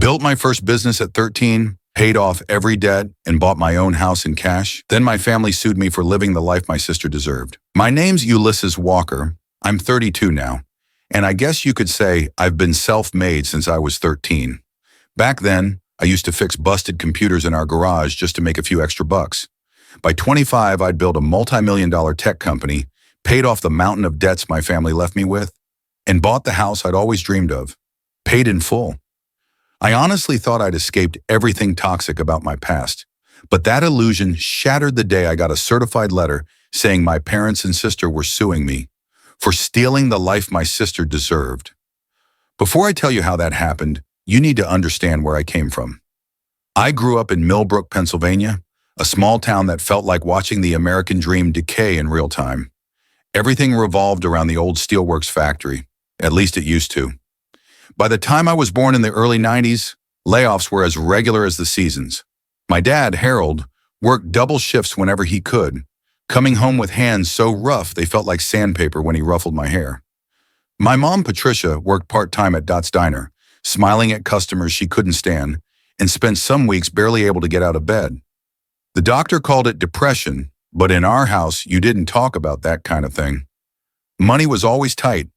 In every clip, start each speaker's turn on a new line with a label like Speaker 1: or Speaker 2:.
Speaker 1: Built my first business at 13, paid off every debt, and bought my own house in cash. Then my family sued me for living the life my sister deserved. My name's Ulysses Walker. I'm 32 now, and I guess you could say I've been self-made since I was 13. Back then, I used to fix busted computers in our garage just to make a few extra bucks. By 25, I'd built a multi-million-dollar tech company, paid off the mountain of debts my family left me with, and bought the house I'd always dreamed of, paid in full. I honestly thought I'd escaped everything toxic about my past, but that illusion shattered the day I got a certified letter saying my parents and sister were suing me for stealing the life my sister deserved. Before I tell you how that happened, you need to understand where I came from. I grew up in Millbrook, Pennsylvania, a small town that felt like watching the American dream decay in real time. Everything revolved around the old steelworks factory, at least it used to. By the time I was born in the early 90s, layoffs were as regular as the seasons. My dad, Harold, worked double shifts whenever he could, coming home with hands so rough they felt like sandpaper when he ruffled my hair. My mom, Patricia, worked part-time at Dot's Diner, smiling at customers she couldn't stand, and spent some weeks barely able to get out of bed. The doctor called it depression, but in our house, you didn't talk about that kind of thing. Money was always tight.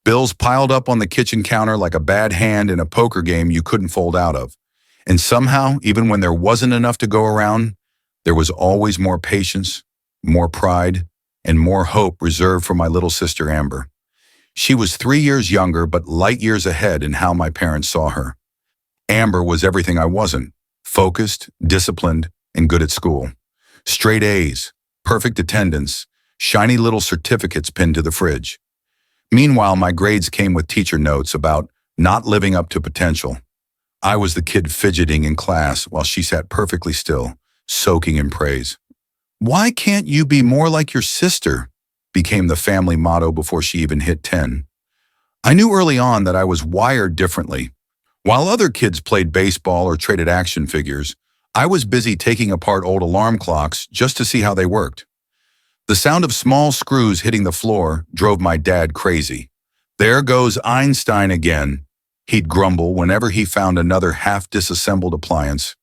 Speaker 1: Bills piled up on the kitchen counter like a bad hand in a poker game you couldn't fold out of. And somehow, even when there wasn't enough to go around, there was always more patience, more pride, and more hope reserved for my little sister Amber. She was 3 years younger, but light years ahead in how my parents saw her. Amber was everything I wasn't: focused, disciplined, and good at school. Straight A's, perfect attendance, shiny little certificates pinned to the fridge. Meanwhile, my grades came with teacher notes about not living up to potential. I was the kid fidgeting in class while she sat perfectly still, soaking in praise. "Why can't you be more like your sister?" became the family motto before she even hit 10. I knew early on that I was wired differently. While other kids played baseball or traded action figures, I was busy taking apart old alarm clocks just to see how they worked. The sound of small screws hitting the floor drove my dad crazy. "There goes Einstein again," he'd grumble whenever he found another half-disassembled appliance.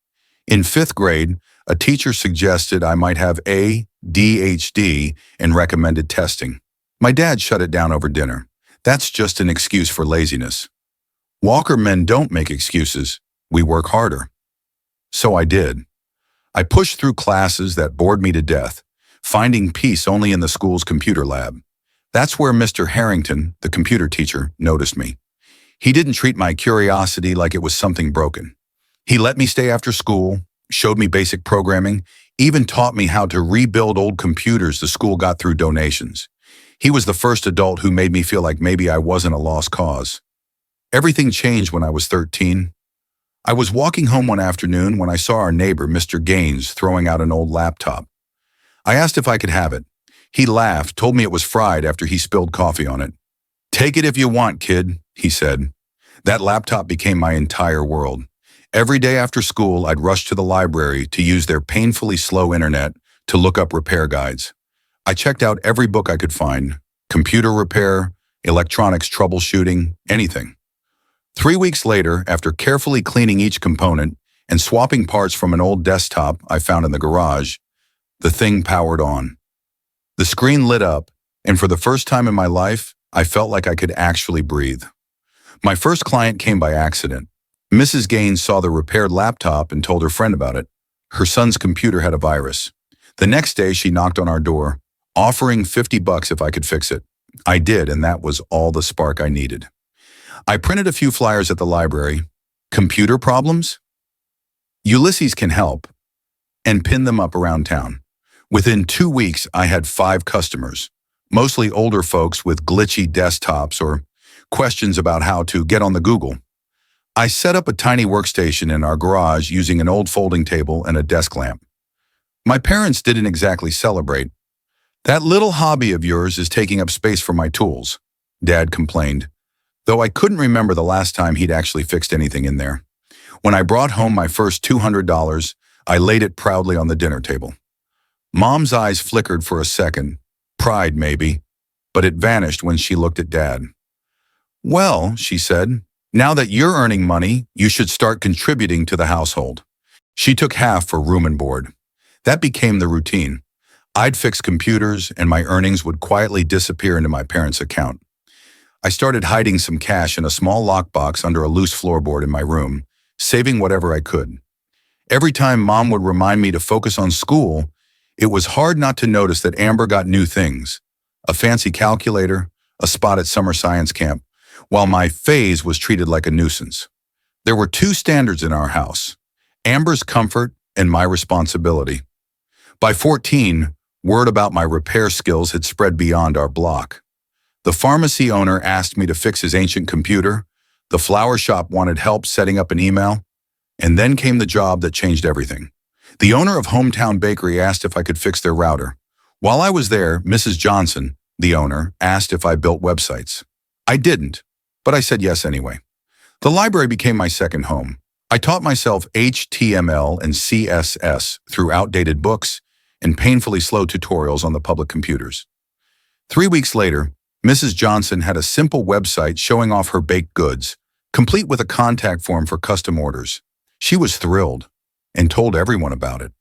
Speaker 1: In 5th grade, a teacher suggested I might have ADHD and recommended testing. My dad shut it down over dinner. "That's just an excuse for laziness. Walker men don't make excuses. We work harder." So I did. I pushed through classes that bored me to death, finding peace only in the school's computer lab. That's where Mr. Harrington, the computer teacher, noticed me. He didn't treat my curiosity like it was something broken. He let me stay after school, showed me basic programming, even taught me how to rebuild old computers the school got through donations. He was the first adult who made me feel like maybe I wasn't a lost cause. Everything changed when I was 13. I was walking home one afternoon when I saw our neighbor, Mr. Gaines, throwing out an old laptop. I asked if I could have it. He laughed, told me it was fried after he spilled coffee on it. "Take it if you want, kid," he said. That laptop became my entire world. Every day after school, I'd rush to the library to use their painfully slow internet to look up repair guides. I checked out every book I could find: computer repair, electronics troubleshooting, anything. 3 weeks later, after carefully cleaning each component and swapping parts from an old desktop I found in the garage, the thing powered on. The screen lit up, and for the first time in my life, I felt like I could actually breathe. My first client came by accident. Mrs. Gaines saw the repaired laptop and told her friend about it. Her son's computer had a virus. The next day, she knocked on our door, offering $50 if I could fix it. I did, and that was all the spark I needed. I printed a few flyers at the library. "Computer problems? Ulysses can help," and pinned them up around town. Within 2 weeks, I had 5 customers, mostly older folks with glitchy desktops or questions about how to get on the Google. I set up a tiny workstation in our garage using an old folding table and a desk lamp. My parents didn't exactly celebrate. "That little hobby of yours is taking up space for my tools," Dad complained, though I couldn't remember the last time he'd actually fixed anything in there. When I brought home my first $200, I laid it proudly on the dinner table. Mom's eyes flickered for a second, pride maybe, but it vanished when she looked at Dad. "Well," she said, Now that you're earning money, you should start contributing to the household. She took half for room and board. That became the routine. I'd fix computers, and my earnings would quietly disappear into my parents' account. I started hiding some cash in a small lockbox under a loose floorboard in my room, saving whatever I could. Every time Mom would remind me to focus on school, it was hard not to notice that Amber got new things: a fancy calculator, a spot at summer science camp, while my phase was treated like a nuisance. There were two standards in our house: Amber's comfort and my responsibility. By 14, word about my repair skills had spread beyond our block. The pharmacy owner asked me to fix his ancient computer, the flower shop wanted help setting up an email, and then came the job that changed everything. The owner of Hometown Bakery asked if I could fix their router. While I was there, Mrs. Johnson, the owner, asked if I built websites. I didn't, but I said yes anyway. The library became my second home. I taught myself HTML and CSS through outdated books and painfully slow tutorials on the public computers. 3 weeks later, Mrs. Johnson had a simple website showing off her baked goods, complete with a contact form for custom orders. She was thrilled and told everyone about it.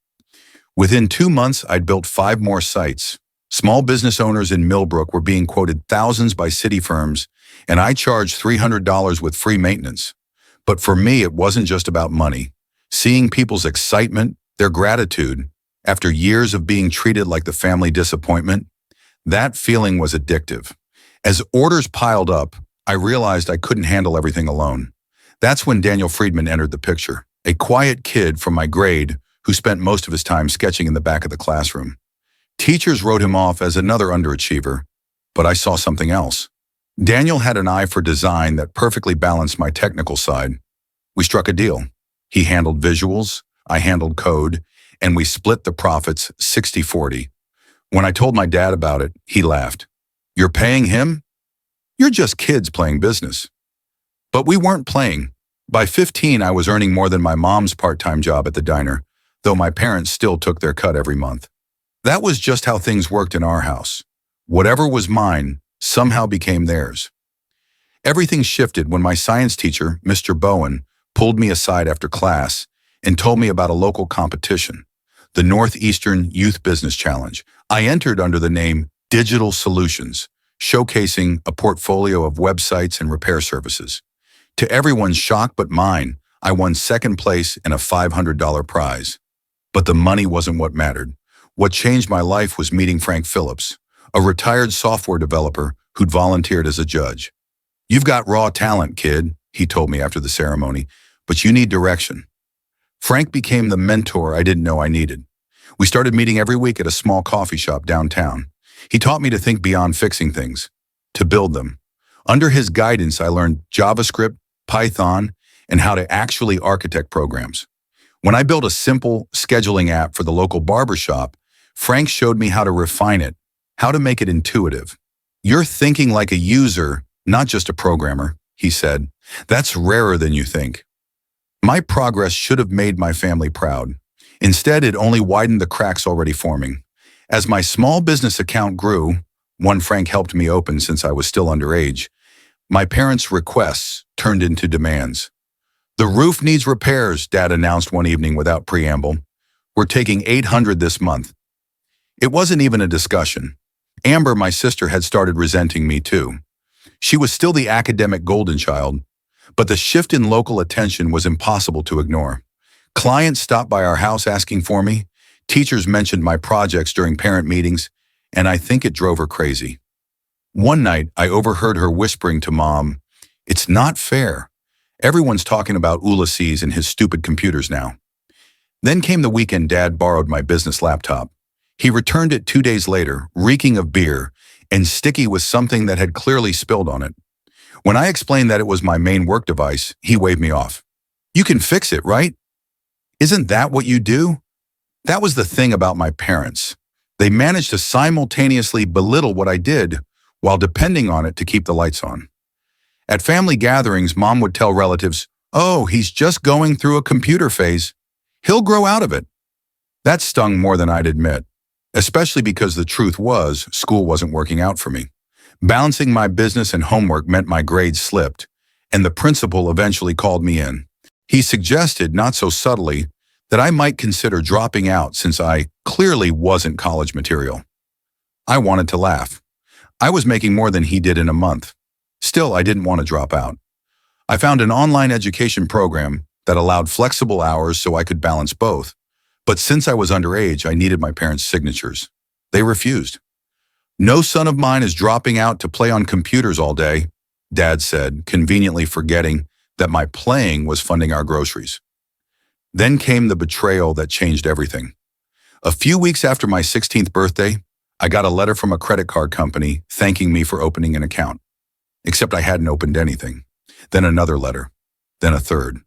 Speaker 1: Within 2 months, I'd built 5 more sites. Small business owners in Millbrook were being quoted thousands by city firms, and I charged $300 with free maintenance. But for me, it wasn't just about money. Seeing people's excitement, their gratitude, after years of being treated like the family disappointment, that feeling was addictive. As orders piled up, I realized I couldn't handle everything alone. That's when Daniel Friedman entered the picture, a quiet kid from my grade who spent most of his time sketching in the back of the classroom. Teachers wrote him off as another underachiever, but I saw something else. Daniel had an eye for design that perfectly balanced my technical side. We struck a deal. He handled visuals, I handled code, and we split the profits 60-40. When I told my dad about it, he laughed. "You're paying him? You're just kids playing business." But we weren't playing. By 15, I was earning more than my mom's part-time job at the diner, though my parents still took their cut every month. That was just how things worked in our house. Whatever was mine somehow became theirs. Everything shifted when my science teacher, Mr. Bowen, pulled me aside after class and told me about a local competition, the Northeastern Youth Business Challenge. I entered under the name Digital Solutions, showcasing a portfolio of websites and repair services. To everyone's shock but mine, I won second place and a $500 prize. But the money wasn't what mattered. What changed my life was meeting Frank Phillips, a retired software developer who'd volunteered as a judge. "You've got raw talent, kid," he told me after the ceremony, "but you need direction." Frank became the mentor I didn't know I needed. We started meeting every week at a small coffee shop downtown. He taught me to think beyond fixing things, to build them. Under his guidance, I learned JavaScript, Python, and how to actually architect programs. When I built a simple scheduling app for the local barbershop, Frank showed me how to refine it, how to make it intuitive. "You're thinking like a user, not just a programmer," he said. "That's rarer than you think." My progress should have made my family proud. Instead, it only widened the cracks already forming. As my small business account grew, one Frank helped me open since I was still underage, my parents' requests turned into demands. "The roof needs repairs," Dad announced one evening without preamble. "We're taking $800 this month." It wasn't even a discussion. Amber, my sister, had started resenting me too. She was still the academic golden child, but the shift in local attention was impossible to ignore. Clients stopped by our house asking for me. Teachers mentioned my projects during parent meetings, and I think it drove her crazy. One night, I overheard her whispering to Mom, "It's not fair. Everyone's talking about Ulysses and his stupid computers now." Then came the weekend Dad borrowed my business laptop. He returned it 2 days later, reeking of beer and sticky with something that had clearly spilled on it. When I explained that it was my main work device, he waved me off. "You can fix it, right? Isn't that what you do?" That was the thing about my parents. They managed to simultaneously belittle what I did while depending on it to keep the lights on. At family gatherings, Mom would tell relatives, "Oh, he's just going through a computer phase. He'll grow out of it." That stung more than I'd admit, especially because the truth was school wasn't working out for me. Balancing my business and homework meant my grades slipped, and the principal eventually called me in. He suggested, not so subtly, that I might consider dropping out since I clearly wasn't college material. I wanted to laugh. I was making more than he did in a month. Still, I didn't want to drop out. I found an online education program that allowed flexible hours so I could balance both. But since I was underage, I needed my parents' signatures. They refused. "No son of mine is dropping out to play on computers all day," Dad said, conveniently forgetting that my playing was funding our groceries. Then came the betrayal that changed everything. A few weeks after my 16th birthday, I got a letter from a credit card company thanking me for opening an account. Except I hadn't opened anything. Then another letter. Then a third.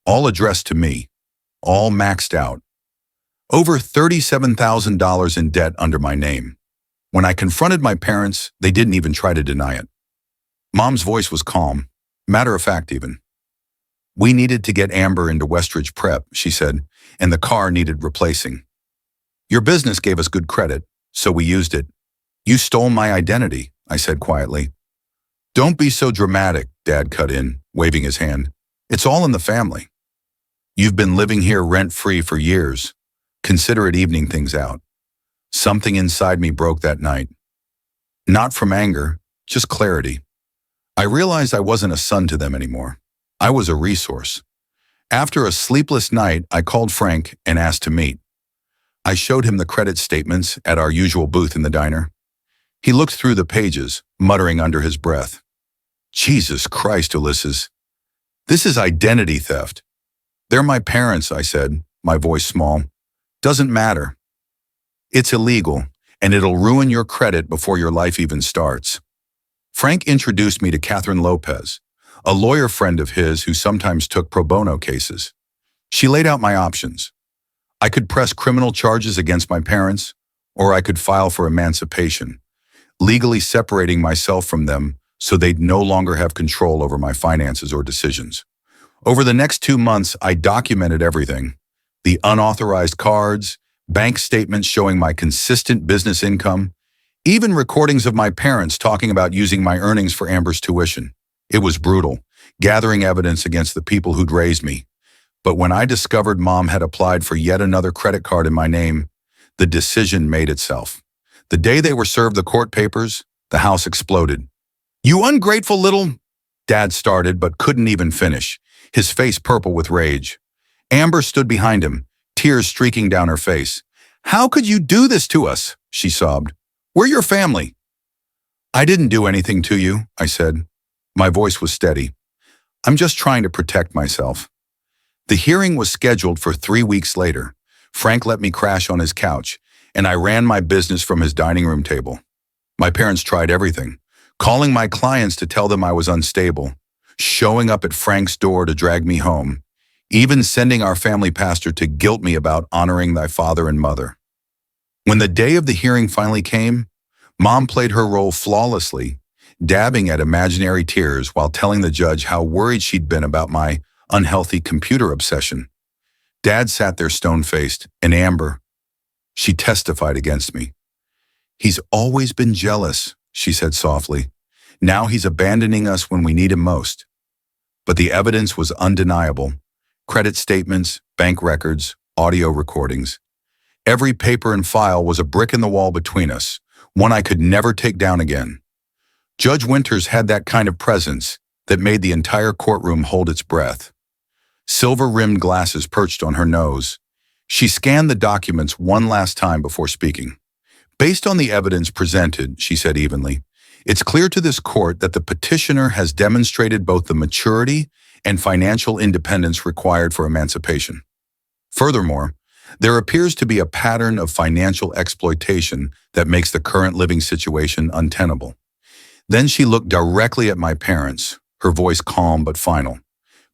Speaker 1: All addressed to me. All maxed out. Over $37,000 in debt under my name. When I confronted my parents, they didn't even try to deny it. Mom's voice was calm, matter of fact even. "We needed to get Amber into Westridge Prep," she said, "and the car needed replacing. Your business gave us good credit, so we used it. You stole my identity," I said quietly. "Don't be so dramatic," Dad cut in, waving his hand. "It's all in the family. You've been living here rent-free for years. Consider it evening things out." Something inside me broke that night. Not from anger, just clarity. I realized I wasn't a son to them anymore. I was a resource. After a sleepless night, I called Frank and asked to meet. I showed him the credit statements at our usual booth in the diner. He looked through the pages, muttering under his breath. "Jesus Christ, Ulysses. This is identity theft." "They're my parents," I said, my voice small. "Doesn't matter. It's illegal, and it'll ruin your credit before your life even starts." Frank introduced me to Catherine Lopez, a lawyer friend of his who sometimes took pro bono cases. She laid out my options. I could press criminal charges against my parents, or I could file for emancipation, legally separating myself from them so they'd no longer have control over my finances or decisions. Over the next 2 months, I documented everything. The unauthorized cards, bank statements showing my consistent business income, even recordings of my parents talking about using my earnings for Amber's tuition. It was brutal, gathering evidence against the people who'd raised me. But when I discovered Mom had applied for yet another credit card in my name, the decision made itself. The day they were served the court papers, the house exploded. "You ungrateful little—" Dad started but couldn't even finish, his face purple with rage. Amber stood behind him, tears streaking down her face. "How could you do this to us?" she sobbed. "We're your family." "I didn't do anything to you," I said. My voice was steady. "I'm just trying to protect myself." The hearing was scheduled for 3 weeks later. Frank let me crash on his couch, and I ran my business from his dining room table. My parents tried everything, calling my clients to tell them I was unstable, showing up at Frank's door to drag me home, even sending our family pastor to guilt me about honoring thy father and mother. When the day of the hearing finally came, Mom played her role flawlessly, dabbing at imaginary tears while telling the judge how worried she'd been about my unhealthy computer obsession. Dad sat there stone-faced, and Amber, she testified against me. "He's always been jealous," she said softly. "Now he's abandoning us when we need him most." But the evidence was undeniable. Credit statements, bank records, audio recordings. Every paper and file was a brick in the wall between us, one I could never take down again. Judge Winters had that kind of presence that made the entire courtroom hold its breath. Silver-rimmed glasses perched on her nose. She scanned the documents one last time before speaking. "Based on the evidence presented," she said evenly, "it's clear to this court that the petitioner has demonstrated both the maturity and financial independence required for emancipation. Furthermore, there appears to be a pattern of financial exploitation that makes the current living situation untenable." Then she looked directly at my parents, her voice calm but final.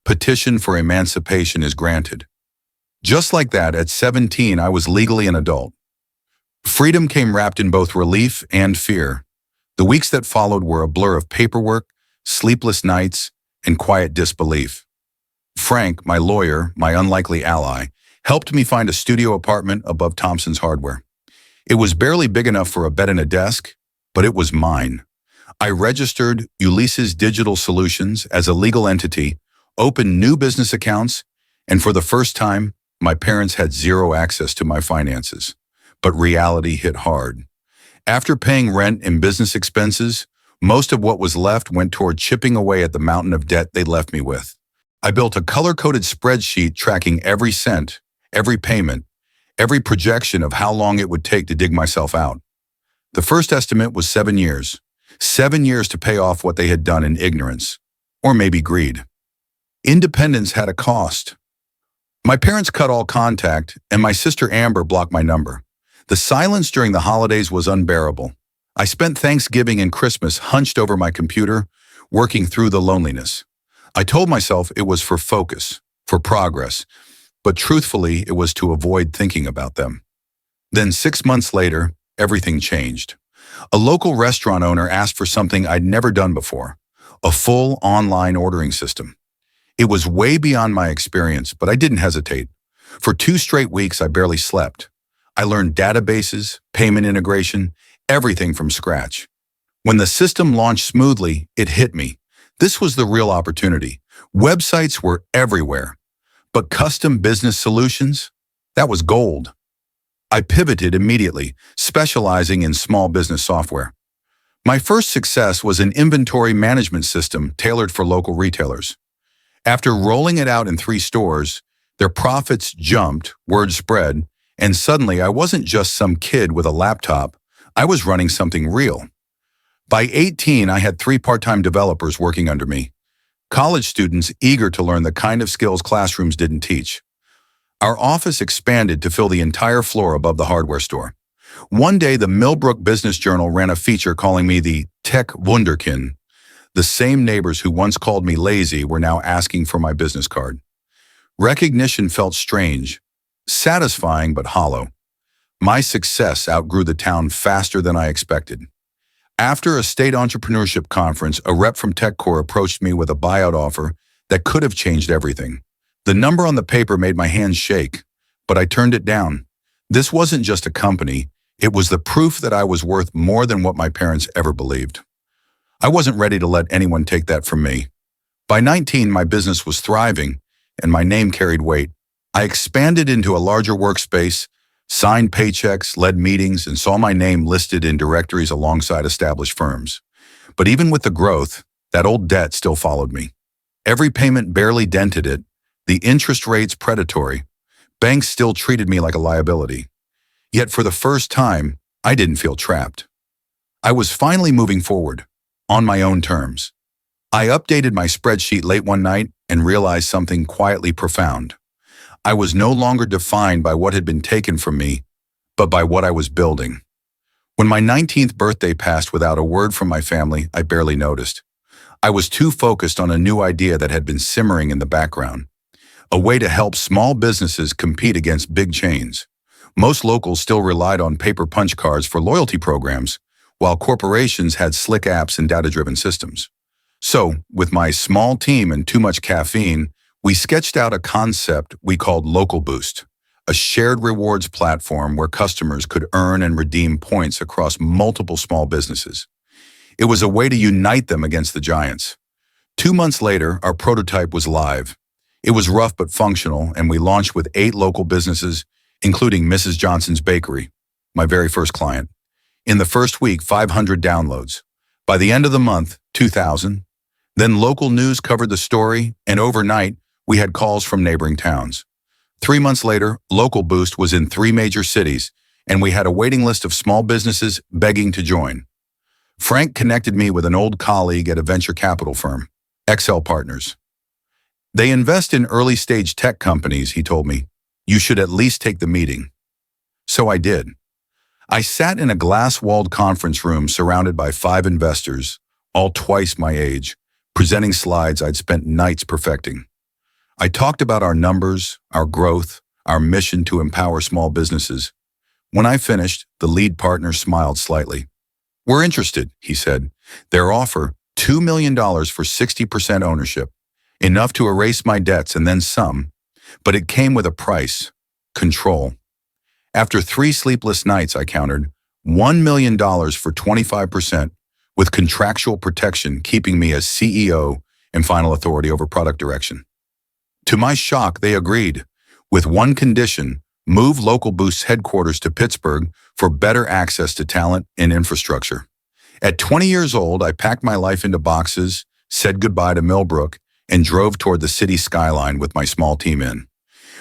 Speaker 1: "Petition for emancipation is granted." Just like that, at 17, I was legally an adult. Freedom came wrapped in both relief and fear. The weeks that followed were a blur of paperwork, sleepless nights, and quiet disbelief. Frank, my lawyer, my unlikely ally, helped me find a studio apartment above Thompson's Hardware. It was barely big enough for a bed and a desk, but it was mine. I registered Ulysses Digital Solutions as a legal entity, opened new business accounts, and for the first time, my parents had zero access to my finances. But reality hit hard. After paying rent and business expenses, most of what was left went toward chipping away at the mountain of debt they'd left me with. I built a color-coded spreadsheet tracking every cent, every payment, every projection of how long it would take to dig myself out. The first estimate was 7 years. 7 years to pay off what they had done in ignorance, or maybe greed. Independence had a cost. My parents cut all contact, and my sister Amber blocked my number. The silence during the holidays was unbearable. I spent Thanksgiving and Christmas hunched over my computer, working through the loneliness. I told myself it was for focus, for progress, but truthfully, it was to avoid thinking about them. Then 6 months later, everything changed. A local restaurant owner asked for something I'd never done before, a full online ordering system. It was way beyond my experience, but I didn't hesitate. For 2 straight weeks, I barely slept. I learned databases, payment integration, everything from scratch. When the system launched smoothly, it hit me. This was the real opportunity. Websites were everywhere, but custom business solutions? That was gold. I pivoted immediately, specializing in small business software. My first success was an inventory management system tailored for local retailers. After rolling it out in 3 stores, their profits jumped, word spread, and suddenly I wasn't just some kid with a laptop, I was running something real. By 18, I had 3 part-time developers working under me, college students eager to learn the kind of skills classrooms didn't teach. Our office expanded to fill the entire floor above the hardware store. One day, the Millbrook Business Journal ran a feature calling me the Tech Wunderkind. The same neighbors who once called me lazy were now asking for my business card. Recognition felt strange, satisfying but hollow. My success outgrew the town faster than I expected. After a state entrepreneurship conference, a rep from TechCore approached me with a buyout offer that could have changed everything. The number on the paper made my hands shake, but I turned it down. This wasn't just a company, it was the proof that I was worth more than what my parents ever believed. I wasn't ready to let anyone take that from me. By 19, my business was thriving, and my name carried weight. I expanded into a larger workspace, signed paychecks, led meetings, and saw my name listed in directories alongside established firms. But even with the growth, that old debt still followed me. Every payment barely dented it, the interest rates predatory. Banks still treated me like a liability. Yet for the first time, I didn't feel trapped. I was finally moving forward, on my own terms. I updated my spreadsheet late one night and realized something quietly profound. I was no longer defined by what had been taken from me, but by what I was building. When my 19th birthday passed without a word from my family, I barely noticed. I was too focused on a new idea that had been simmering in the background. A way to help small businesses compete against big chains. Most locals still relied on paper punch cards for loyalty programs, while corporations had slick apps and data-driven systems. So, with my small team and too much caffeine, we sketched out a concept we called Local Boost, a shared rewards platform where customers could earn and redeem points across multiple small businesses. It was a way to unite them against the giants. 2 months later, our prototype was live. It was rough but functional, and we launched with 8 local businesses, including Mrs. Johnson's Bakery, my very first client. In the first week, 500 downloads. By the end of the month, 2,000. Then local news covered the story, and overnight, we had calls from neighboring towns. 3 months later, Local Boost was in 3 major cities, and we had a waiting list of small businesses begging to join. Frank connected me with an old colleague at a venture capital firm, XL Partners. They invest in early-stage tech companies, he told me. You should at least take the meeting. So I did. I sat in a glass-walled conference room surrounded by 5 investors, all twice my age, presenting slides I'd spent nights perfecting. I talked about our numbers, our growth, our mission to empower small businesses. When I finished, the lead partner smiled slightly. We're interested, he said. Their offer, $2 million for 60% ownership. Enough to erase my debts and then some. But it came with a price, control. After 3 sleepless nights, I countered, $1 million for 25%, with contractual protection keeping me as CEO and final authority over product direction. To my shock, they agreed, with one condition: move Local Boost's headquarters to Pittsburgh for better access to talent and infrastructure. At 20 years old, I packed my life into boxes, said goodbye to Millbrook, and drove toward the city skyline with my small team in.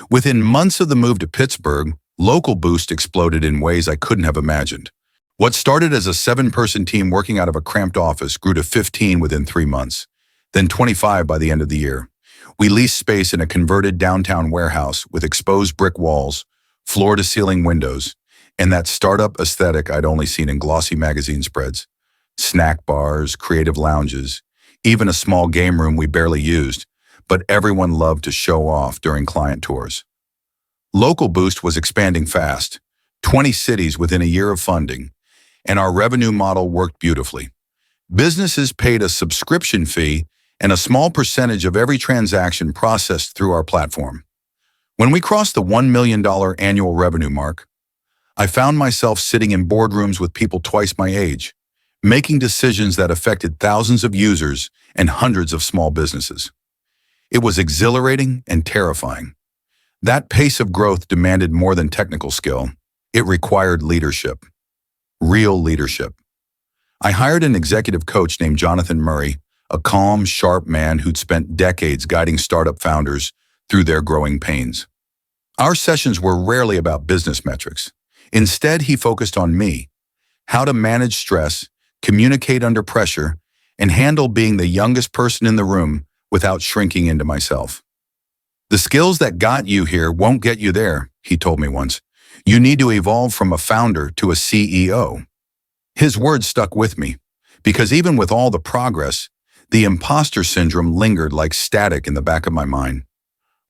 Speaker 1: Within months of the move to Pittsburgh, Local Boost exploded in ways I couldn't have imagined. What started as a 7-person team working out of a cramped office grew to 15 within 3 months, then 25 by the end of the year. We leased space in a converted downtown warehouse with exposed brick walls, floor-to-ceiling windows, and that startup aesthetic I'd only seen in glossy magazine spreads. Snack bars, creative lounges, even a small game room we barely used, but everyone loved to show off during client tours. Local Boost was expanding fast, 20 cities within a year of funding, and our revenue model worked beautifully. Businesses paid a subscription fee and a small percentage of every transaction processed through our platform. When we crossed the $1 million annual revenue mark, I found myself sitting in boardrooms with people twice my age, making decisions that affected thousands of users and hundreds of small businesses. It was exhilarating and terrifying. That pace of growth demanded more than technical skill. It required leadership. Real leadership. I hired an executive coach named Jonathan Murray, a calm, sharp man who'd spent decades guiding startup founders through their growing pains. Our sessions were rarely about business metrics. Instead, he focused on me, how to manage stress, communicate under pressure, and handle being the youngest person in the room without shrinking into myself. The skills that got you here won't get you there, he told me once. You need to evolve from a founder to a CEO. His words stuck with me, because even with all the progress, the imposter syndrome lingered like static in the back of my mind.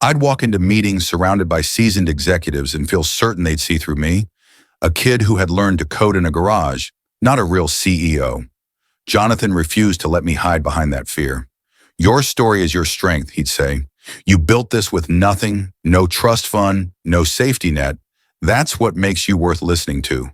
Speaker 1: I'd walk into meetings surrounded by seasoned executives and feel certain they'd see through me, a kid who had learned to code in a garage, not a real CEO. Jonathan refused to let me hide behind that fear. Your story is your strength, he'd say. You built this with nothing, no trust fund, no safety net. That's what makes you worth listening to.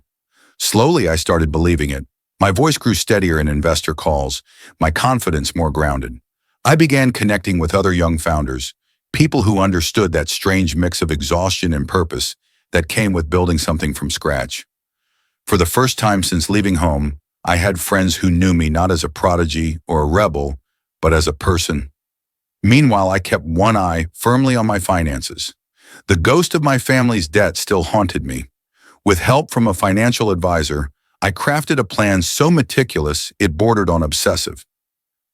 Speaker 1: Slowly, I started believing it. My voice grew steadier in investor calls, my confidence more grounded. I began connecting with other young founders, people who understood that strange mix of exhaustion and purpose that came with building something from scratch. For the first time since leaving home, I had friends who knew me not as a prodigy or a rebel, but as a person. Meanwhile, I kept one eye firmly on my finances. The ghost of my family's debt still haunted me. With help from a financial advisor, I crafted a plan so meticulous it bordered on obsessive.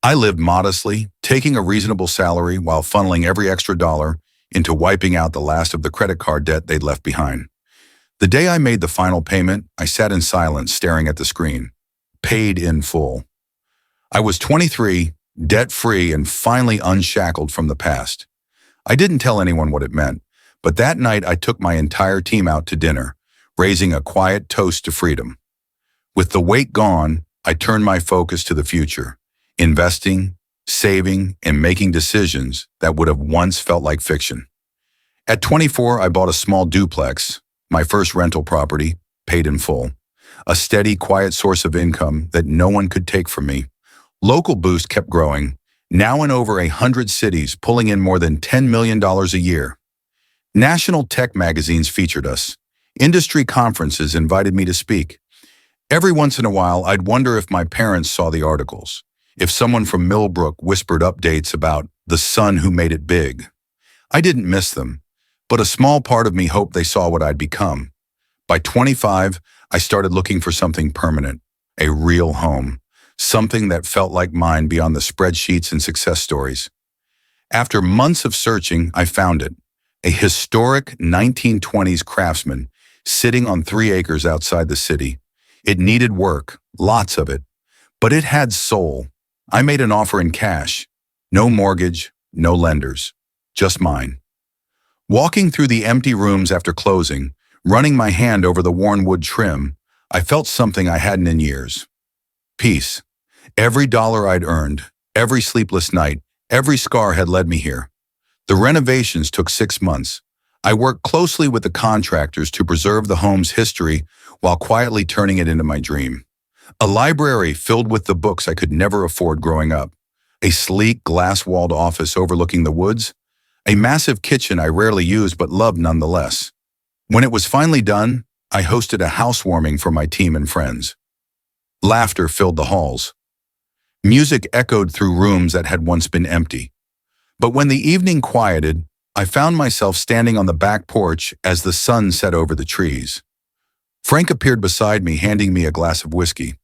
Speaker 1: I lived modestly, taking a reasonable salary while funneling every extra dollar into wiping out the last of the credit card debt they'd left behind. The day I made the final payment, I sat in silence staring at the screen. Paid in full. I was 23, debt-free, and finally unshackled from the past. I didn't tell anyone what it meant, but that night I took my entire team out to dinner, raising a quiet toast to freedom. With the weight gone, I turned my focus to the future, investing, saving, and making decisions that would have once felt like fiction. At 24, I bought a small duplex, my first rental property, paid in full. A steady, quiet source of income that no one could take from me. Local Boost kept growing, now in over 100 cities, pulling in more than $10 million a year. National tech magazines featured us. Industry conferences invited me to speak. Every once in a while, I'd wonder if my parents saw the articles, if someone from Millbrook whispered updates about the son who made it big. I didn't miss them, but a small part of me hoped they saw what I'd become. By 25, I started looking for something permanent, a real home, something that felt like mine beyond the spreadsheets and success stories. After months of searching, I found it, a historic 1920s craftsman sitting on 3 acres outside the city. It needed work, lots of it, but it had soul. I made an offer in cash. No mortgage, no lenders, just mine. Walking through the empty rooms after closing, running my hand over the worn wood trim, I felt something I hadn't in years. Peace. Every dollar I'd earned, every sleepless night, every scar had led me here. The renovations took 6 months. I worked closely with the contractors to preserve the home's history while quietly turning it into my dream. A library filled with the books I could never afford growing up. A sleek, glass-walled office overlooking the woods. A massive kitchen I rarely used but loved nonetheless. When it was finally done, I hosted a housewarming for my team and friends. Laughter filled the halls. Music echoed through rooms that had once been empty. But when the evening quieted, I found myself standing on the back porch as the sun set over the trees. Frank appeared beside me, handing me a glass of whiskey.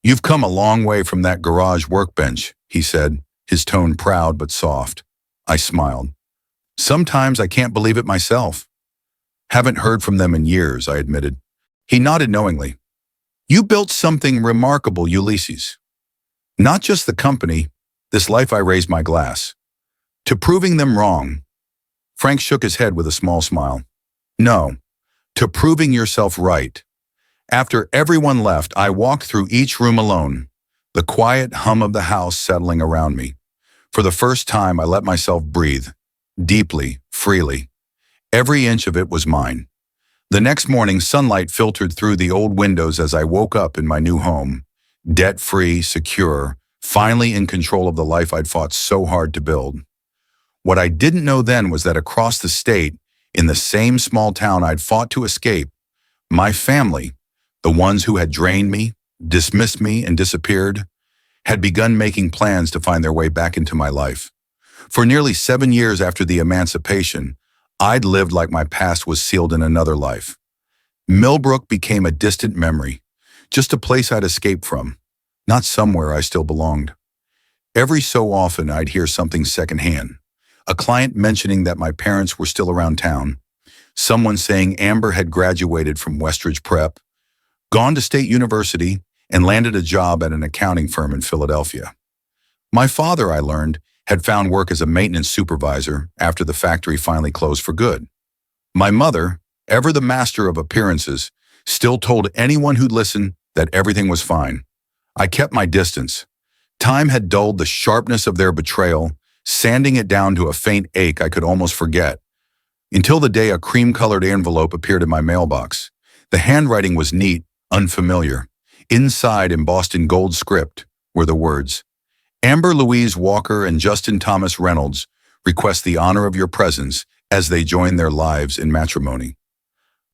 Speaker 1: "You've come a long way from that garage workbench," he said, his tone proud but soft. I smiled. "Sometimes I can't believe it myself." "Haven't heard from them in years," I admitted. He nodded knowingly. "You built something remarkable, Ulysses. Not just the company, this life." I raised my glass. "To proving them wrong." Frank shook his head with a small smile. "No, to proving yourself right." After everyone left, I walked through each room alone, the quiet hum of the house settling around me. For the first time, I let myself breathe, deeply, freely. Every inch of it was mine. The next morning, sunlight filtered through the old windows as I woke up in my new home, debt-free, secure, finally in control of the life I'd fought so hard to build. What I didn't know then was that across the state, in the same small town I'd fought to escape, my family, the ones who had drained me, dismissed me, and disappeared, had begun making plans to find their way back into my life. For nearly 7 years after the emancipation, I'd lived like my past was sealed in another life. Millbrook became a distant memory, just a place I'd escaped from, not somewhere I still belonged. Every so often, I'd hear something secondhand. A client mentioning that my parents were still around town, someone saying Amber had graduated from Westridge Prep, gone to State University, and landed a job at an accounting firm in Philadelphia. My father, I learned, had found work as a maintenance supervisor after the factory finally closed for good. My mother, ever the master of appearances, still told anyone who'd listen that everything was fine. I kept my distance. Time had dulled the sharpness of their betrayal, sanding it down to a faint ache I could almost forget, until the day a cream-colored envelope appeared in my mailbox. The handwriting was neat, unfamiliar. Inside, embossed in gold script, were the words, "Amber Louise Walker and Justin Thomas Reynolds request the honor of your presence as they join their lives in matrimony."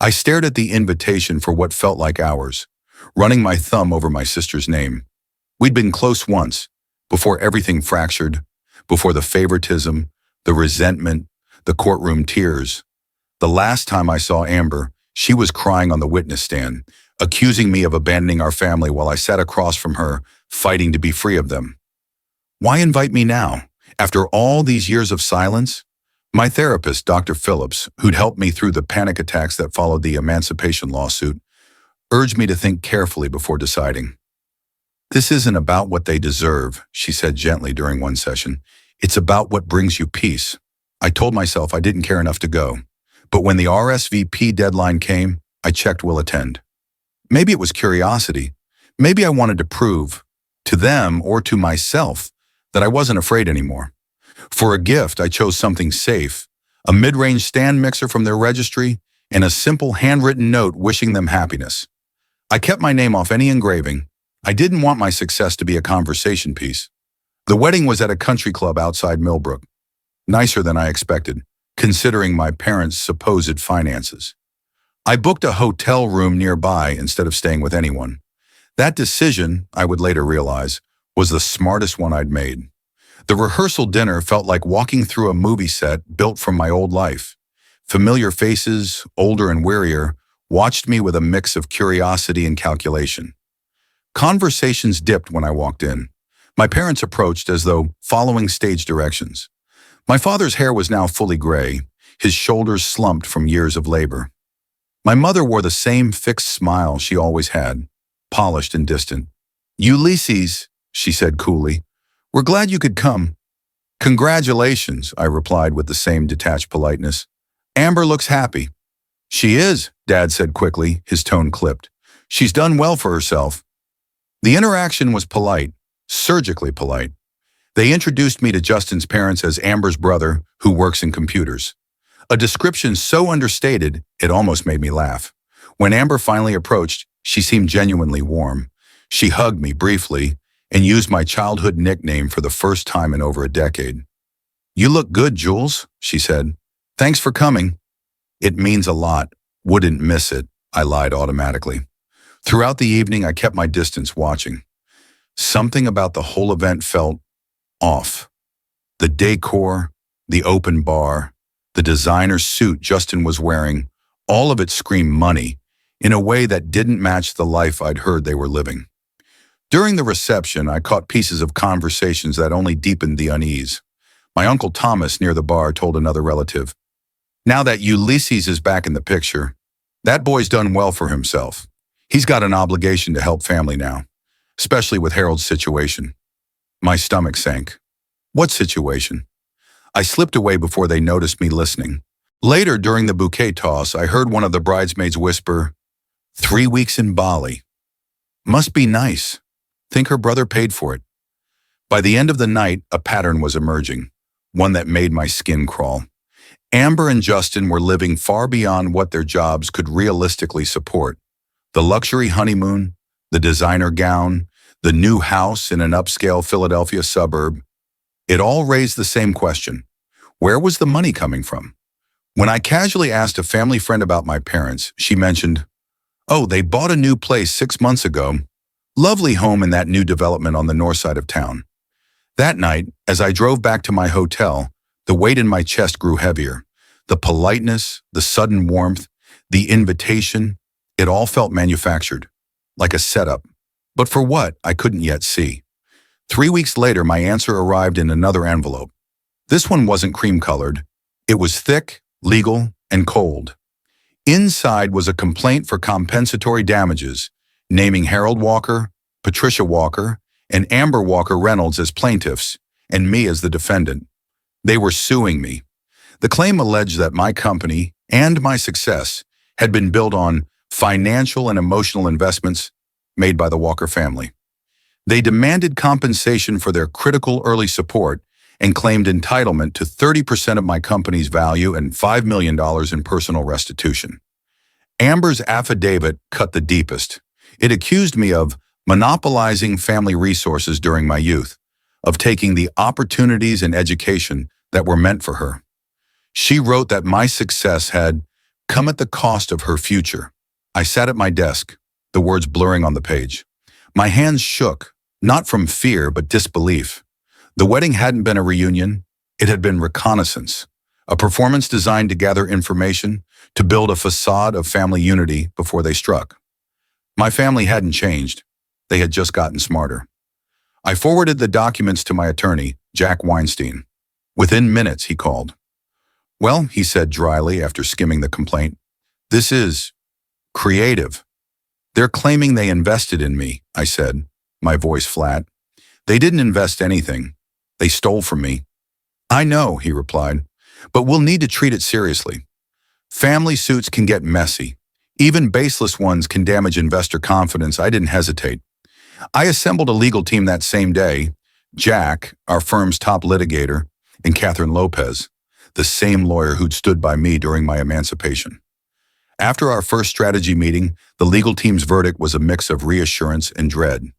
Speaker 1: I stared at the invitation for what felt like hours, running my thumb over my sister's name. We'd been close once, before everything fractured, before the favoritism, the resentment, the courtroom tears. The last time I saw Amber, she was crying on the witness stand, accusing me of abandoning our family while I sat across from her, fighting to be free of them. Why invite me now, after all these years of silence? My therapist, Dr. Phillips, who'd helped me through the panic attacks that followed the emancipation lawsuit, urged me to think carefully before deciding. "This isn't about what they deserve," she said gently during one session. "It's about what brings you peace." I told myself I didn't care enough to go, but when the RSVP deadline came, I checked will attend. Maybe it was curiosity. Maybe I wanted to prove, to them or to myself, that I wasn't afraid anymore. For a gift, I chose something safe, a mid-range stand mixer from their registry, and a simple handwritten note wishing them happiness. I kept my name off any engraving. I didn't want my success to be a conversation piece. The wedding was at a country club outside Millbrook. Nicer than I expected, considering my parents' supposed finances. I booked a hotel room nearby instead of staying with anyone. That decision, I would later realize, was the smartest one I'd made. The rehearsal dinner felt like walking through a movie set built from my old life. Familiar faces, older and wearier, watched me with a mix of curiosity and calculation. Conversations dipped when I walked in. My parents approached as though following stage directions. My father's hair was now fully gray, his shoulders slumped from years of labor. My mother wore the same fixed smile she always had, polished and distant. "Ulysses," she said coolly, "we're glad you could come." "Congratulations," I replied with the same detached politeness. "Amber looks happy." "She is," Dad said quickly, his tone clipped. "She's done well for herself." The interaction was polite, surgically polite. They introduced me to Justin's parents as Amber's brother, who works in computers. A description so understated, it almost made me laugh. When Amber finally approached, she seemed genuinely warm. She hugged me briefly and used my childhood nickname for the first time in over a decade. "You look good, Jules," she said. "Thanks for coming." "It means a lot. Wouldn't miss it," I lied automatically. Throughout the evening, I kept my distance watching. Something about the whole event felt off. The decor, the open bar, the designer suit Justin was wearing, all of it screamed money in a way that didn't match the life I'd heard they were living. During the reception, I caught pieces of conversations that only deepened the unease. My Uncle Thomas near the bar told another relative, "Now that Ulysses is back in the picture, that boy's done well for himself. He's got an obligation to help family now, especially with Harold's situation." My stomach sank. What situation? I slipped away before they noticed me listening. Later, during the bouquet toss, I heard one of the bridesmaids whisper, "3 weeks in Bali. Must be nice. Think her brother paid for it." By the end of the night, a pattern was emerging, one that made my skin crawl. Amber and Justin were living far beyond what their jobs could realistically support. The luxury honeymoon, the designer gown, the new house in an upscale Philadelphia suburb. It all raised the same question. Where was the money coming from? When I casually asked a family friend about my parents, she mentioned, "Oh, they bought a new place 6 months ago. Lovely home in that new development on the north side of town." That night, as I drove back to my hotel, the weight in my chest grew heavier. The politeness, the sudden warmth, the invitation, it all felt manufactured, like a setup. But for what, I couldn't yet see. 3 weeks later, my answer arrived in another envelope. This one wasn't cream-colored. It was thick, legal, and cold. Inside was a complaint for compensatory damages, naming Harold Walker, Patricia Walker, and Amber Walker Reynolds as plaintiffs, and me as the defendant. They were suing me. The claim alleged that my company and my success had been built on financial and emotional investments made by the Walker family. They demanded compensation for their critical early support and claimed entitlement to 30% of my company's value and $5 million in personal restitution. Amber's affidavit cut the deepest. It accused me of monopolizing family resources during my youth, of taking the opportunities and education that were meant for her. She wrote that my success had come at the cost of her future. I sat at my desk, the words blurring on the page. My hands shook, not from fear but disbelief. The wedding hadn't been a reunion, it had been reconnaissance, a performance designed to gather information, to build a facade of family unity before they struck. My family hadn't changed, they had just gotten smarter. I forwarded the documents to my attorney, Jack Weinstein. Within minutes, he called. "Well," he said dryly after skimming the complaint, "this is creative." "They're claiming they invested in me," I said, my voice flat. "They didn't invest anything. They stole from me." "I know," he replied, "but we'll need to treat it seriously. Family suits can get messy. Even baseless ones can damage investor confidence." I didn't hesitate. I assembled a legal team that same day, Jack, our firm's top litigator, and Catherine Lopez, the same lawyer who'd stood by me during my emancipation. After our first strategy meeting, the legal team's verdict was a mix of reassurance and dread.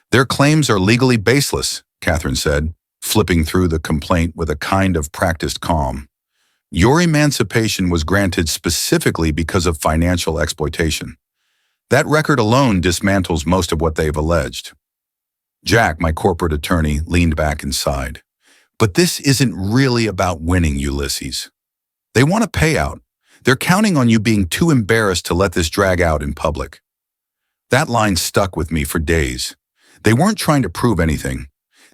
Speaker 1: "Their claims are legally baseless," Catherine said, flipping through the complaint with a kind of practiced calm. "Your emancipation was granted specifically because of financial exploitation. That record alone dismantles most of what they've alleged." Jack, my corporate attorney, leaned back and sighed. "But this isn't really about winning, Ulysses. They want a payout. They're counting on you being too embarrassed to let this drag out in public." That line stuck with me for days. They weren't trying to prove anything.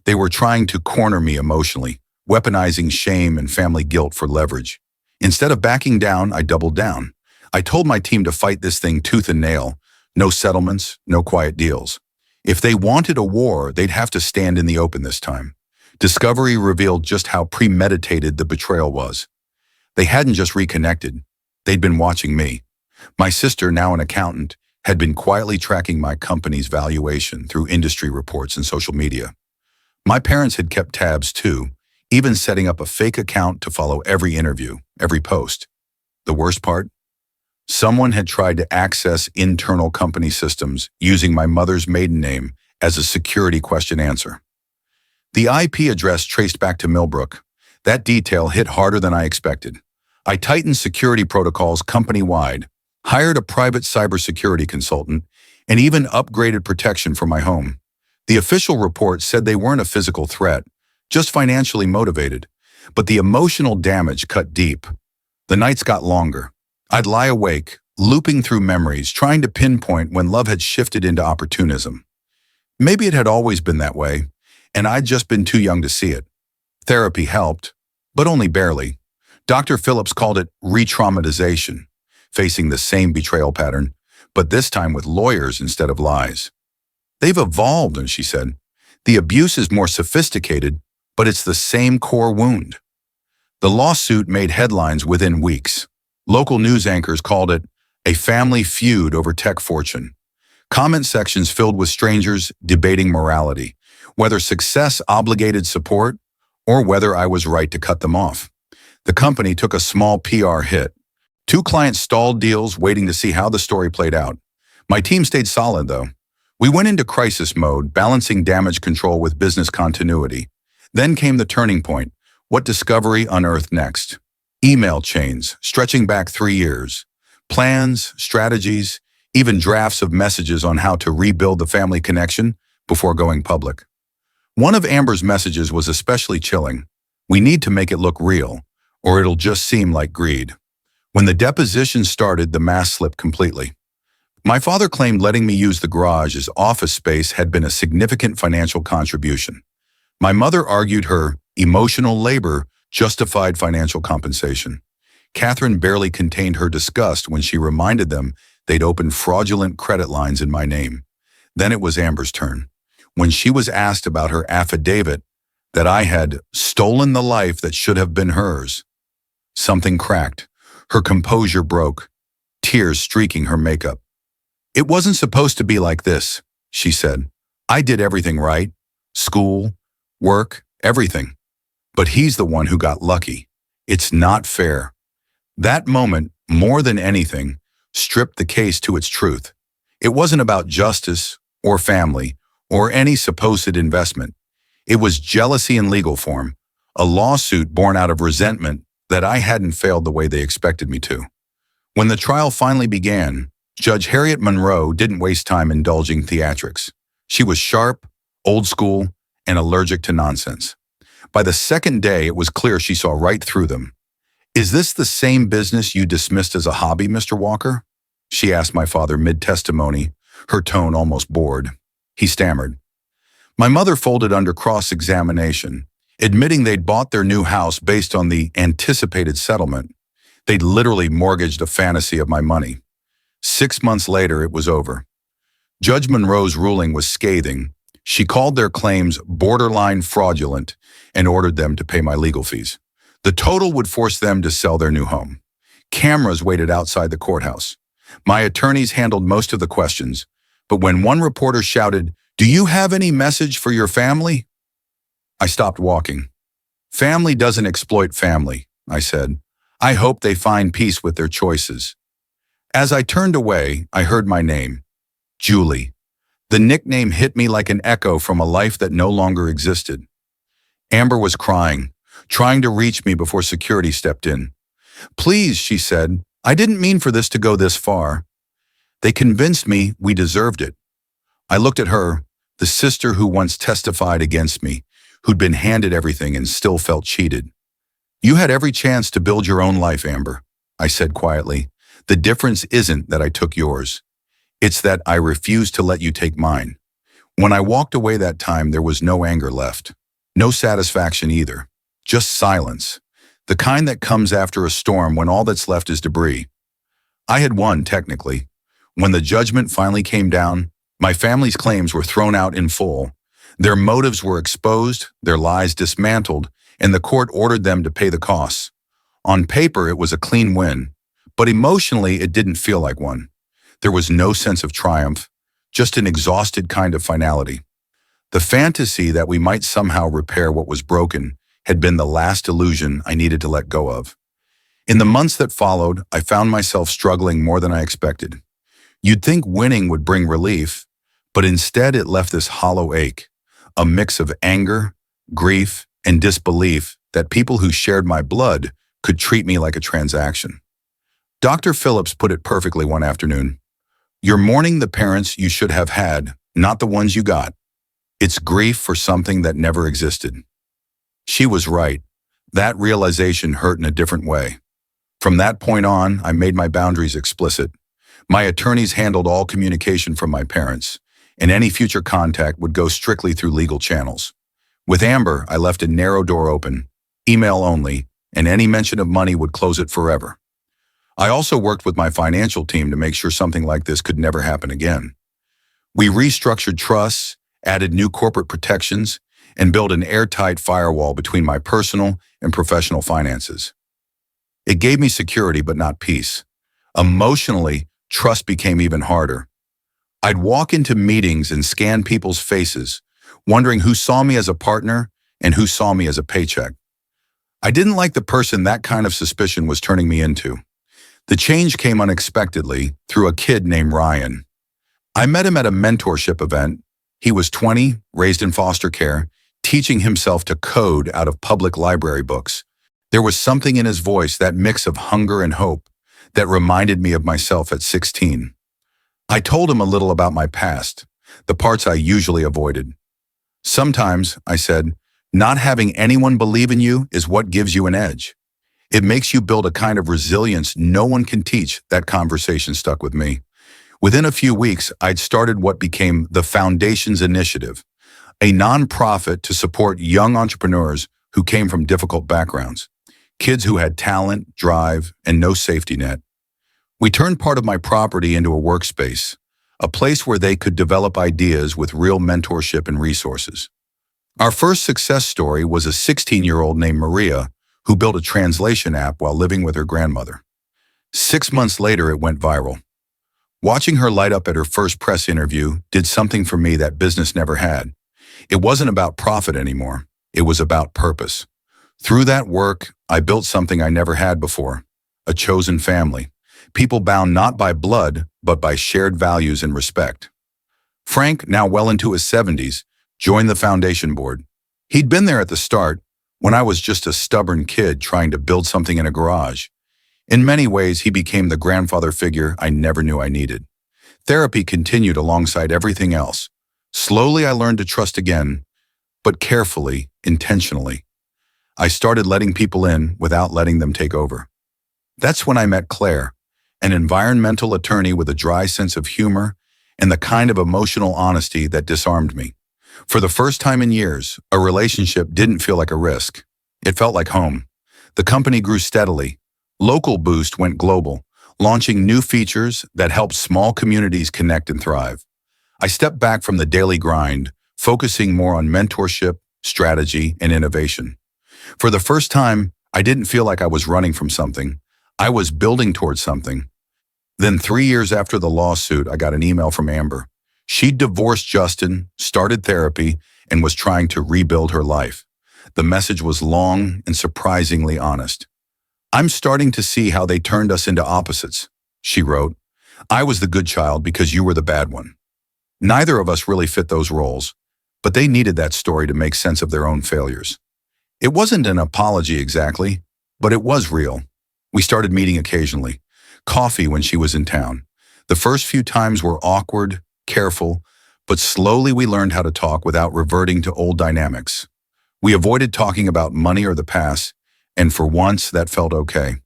Speaker 1: They were trying to corner me emotionally, weaponizing shame and family guilt for leverage. Instead of backing down, I doubled down. I told my team to fight this thing tooth and nail. No settlements, no quiet deals. If they wanted a war, they'd have to stand in the open this time. Discovery revealed just how premeditated the betrayal was. They hadn't just reconnected. They'd been watching me. My sister, now an accountant, had been quietly tracking my company's valuation through industry reports and social media. My parents had kept tabs too, even setting up a fake account to follow every interview, every post. The worst part? Someone had tried to access internal company systems using my mother's maiden name as a security question answer. The IP address traced back to Millbrook. That detail hit harder than I expected. I tightened security protocols company-wide, hired a private cybersecurity consultant, and even upgraded protection for my home. The official report said they weren't a physical threat, just financially motivated. But the emotional damage cut deep. The nights got longer. I'd lie awake, looping through memories, trying to pinpoint when love had shifted into opportunism. Maybe it had always been that way, and I'd just been too young to see it. Therapy helped, but only barely. Dr. Phillips called it re-traumatization, facing the same betrayal pattern, but this time with lawyers instead of lies. They've evolved, she said. The abuse is more sophisticated, but it's the same core wound. The lawsuit made headlines within weeks. Local news anchors called it a family feud over tech fortune. Comment sections filled with strangers debating morality, whether success obligated support or whether I was right to cut them off. The company took a small PR hit. 2 clients stalled deals waiting to see how the story played out. My team stayed solid, though. We went into crisis mode, balancing damage control with business continuity. Then came the turning point. What discovery unearthed next? Email chains, stretching back 3 years. Plans, strategies, even drafts of messages on how to rebuild the family connection before going public. One of Amber's messages was especially chilling. We need to make it look real, or it'll just seem like greed. When the deposition started, the mask slipped completely. My father claimed letting me use the garage as office space had been a significant financial contribution. My mother argued her emotional labor justified financial compensation. Catherine barely contained her disgust when she reminded them they'd opened fraudulent credit lines in my name. Then it was Amber's turn. When she was asked about her affidavit that I had stolen the life that should have been hers, something cracked. Her composure broke, tears streaking her makeup. It wasn't supposed to be like this, she said. I did everything right. School, work, everything. But he's the one who got lucky. It's not fair. That moment, more than anything, stripped the case to its truth. It wasn't about justice or family or any supposed investment. It was jealousy in legal form, a lawsuit born out of resentment that I hadn't failed the way they expected me to. When the trial finally began, Judge Harriet Monroe didn't waste time indulging theatrics. She was sharp, old school, and allergic to nonsense. By the second day, it was clear she saw right through them. Is this the same business you dismissed as a hobby, Mr. Walker? She asked my father mid-testimony, her tone almost bored. He stammered. My mother folded under cross-examination, admitting they'd bought their new house based on the anticipated settlement. They'd literally mortgaged a fantasy of my money. 6 months later, it was over. Judge Monroe's ruling was scathing. She called their claims borderline fraudulent and ordered them to pay my legal fees. The total would force them to sell their new home. Cameras waited outside the courthouse. My attorneys handled most of the questions, but when one reporter shouted, "Do you have any message for your family?" I stopped walking. Family doesn't exploit family, I said. I hope they find peace with their choices. As I turned away, I heard my name, Julie. The nickname hit me like an echo from a life that no longer existed. Amber was crying, trying to reach me before security stepped in. "Please," she said, "I didn't mean for this to go this far." They convinced me we deserved it. I looked at her, the sister who once testified against me, who'd been handed everything and still felt cheated. "You had every chance to build your own life, Amber," I said quietly. "The difference isn't that I took yours. It's that I refused to let you take mine." When I walked away that time, there was no anger left. No satisfaction either. Just silence. The kind that comes after a storm when all that's left is debris. I had won, technically. When the judgment finally came down, my family's claims were thrown out in full. Their motives were exposed, their lies dismantled, and the court ordered them to pay the costs. On paper, it was a clean win, but emotionally, it didn't feel like one. There was no sense of triumph, just an exhausted kind of finality. The fantasy that we might somehow repair what was broken had been the last illusion I needed to let go of. In the months that followed, I found myself struggling more than I expected. You'd think winning would bring relief, but instead it left this hollow ache, a mix of anger, grief, and disbelief that people who shared my blood could treat me like a transaction. Dr. Phillips put it perfectly one afternoon. You're mourning the parents you should have had, not the ones you got. It's grief for something that never existed. She was right. That realization hurt in a different way. From that point on, I made my boundaries explicit. My attorneys handled all communication from my parents, and any future contact would go strictly through legal channels. With Amber, I left a narrow door open, email only, and any mention of money would close it forever. I also worked with my financial team to make sure something like this could never happen again. We restructured trusts, added new corporate protections, and built an airtight firewall between my personal and professional finances. It gave me security but not peace. Emotionally, trust became even harder. I'd walk into meetings and scan people's faces, wondering who saw me as a partner and who saw me as a paycheck. I didn't like the person that kind of suspicion was turning me into. The change came unexpectedly through a kid named Ryan. I met him at a mentorship event. He was 20, raised in foster care, teaching himself to code out of public library books. There was something in his voice, that mix of hunger and hope, that reminded me of myself at 16. I told him a little about my past, the parts I usually avoided. Sometimes, I said, not having anyone believe in you is what gives you an edge. It makes you build a kind of resilience no one can teach. That conversation stuck with me. Within a few weeks, I'd started what became the Foundations Initiative, a nonprofit to support young entrepreneurs who came from difficult backgrounds, kids who had talent, drive, and no safety net. We turned part of my property into a workspace, a place where they could develop ideas with real mentorship and resources. Our first success story was a 16-year-old named Maria who built a translation app while living with her grandmother. 6 months later, it went viral. Watching her light up at her first press interview did something for me that business never had. It wasn't about profit anymore. It was about purpose. Through that work, I built something I never had before, a chosen family, people bound not by blood, but by shared values and respect. Frank, now well into his 70s, joined the foundation board. He'd been there at the start, when I was just a stubborn kid trying to build something in a garage. In many ways, he became the grandfather figure I never knew I needed. Therapy continued alongside everything else. Slowly, I learned to trust again, but carefully, intentionally. I started letting people in without letting them take over. That's when I met Claire, an environmental attorney with a dry sense of humor and the kind of emotional honesty that disarmed me. For the first time in years, a relationship didn't feel like a risk. It felt like home. The company grew steadily. Local Boost went global, launching new features that helped small communities connect and thrive. I stepped back from the daily grind, focusing more on mentorship, strategy, and innovation. For the first time, I didn't feel like I was running from something. I was building towards something. Then 3 years after the lawsuit, I got an email from Amber. She'd divorced Justin, started therapy, and was trying to rebuild her life. The message was long and surprisingly honest. I'm starting to see how they turned us into opposites, she wrote. I was the good child because you were the bad one. Neither of us really fit those roles, but they needed that story to make sense of their own failures. It wasn't an apology exactly, but it was real. We started meeting occasionally, coffee when she was in town. The first few times were awkward, careful, but slowly we learned how to talk without reverting to old dynamics. We avoided talking about money or the past, and for once that felt okay.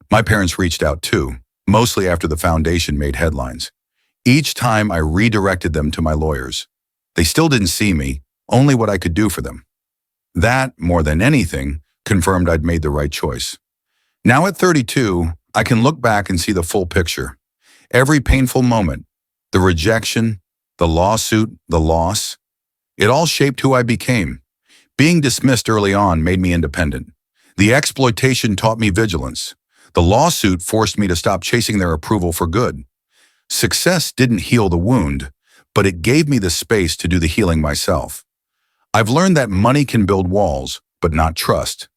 Speaker 1: My parents reached out too, mostly after the foundation made headlines. Each time I redirected them to my lawyers. They still didn't see me, only what I could do for them. That, more than anything, confirmed I'd made the right choice. Now at 32, I can look back and see the full picture. Every painful moment, the rejection, the lawsuit, the loss, it all shaped who I became. Being dismissed early on made me independent. The exploitation taught me vigilance. The lawsuit forced me to stop chasing their approval for good. Success didn't heal the wound, but it gave me the space to do the healing myself. I've learned that money can build walls, but not trust.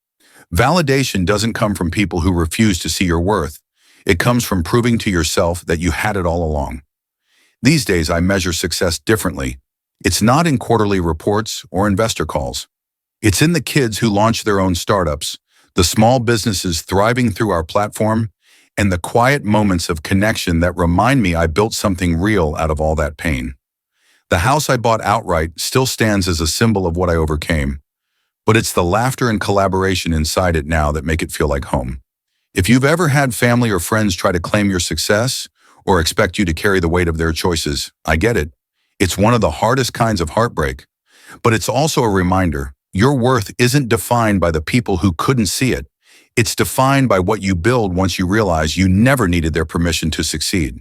Speaker 1: Validation doesn't come from people who refuse to see your worth. It comes from proving to yourself that you had it all along. These days, I measure success differently. It's not in quarterly reports or investor calls. It's in the kids who launch their own startups, the small businesses thriving through our platform, and the quiet moments of connection that remind me I built something real out of all that pain. The house I bought outright still stands as a symbol of what I overcame, but it's the laughter and collaboration inside it now that make it feel like home. If you've ever had family or friends try to claim your success or expect you to carry the weight of their choices, I get it. It's one of the hardest kinds of heartbreak, but it's also a reminder your worth isn't defined by the people who couldn't see it. It's defined by what you build once you realize you never needed their permission to succeed.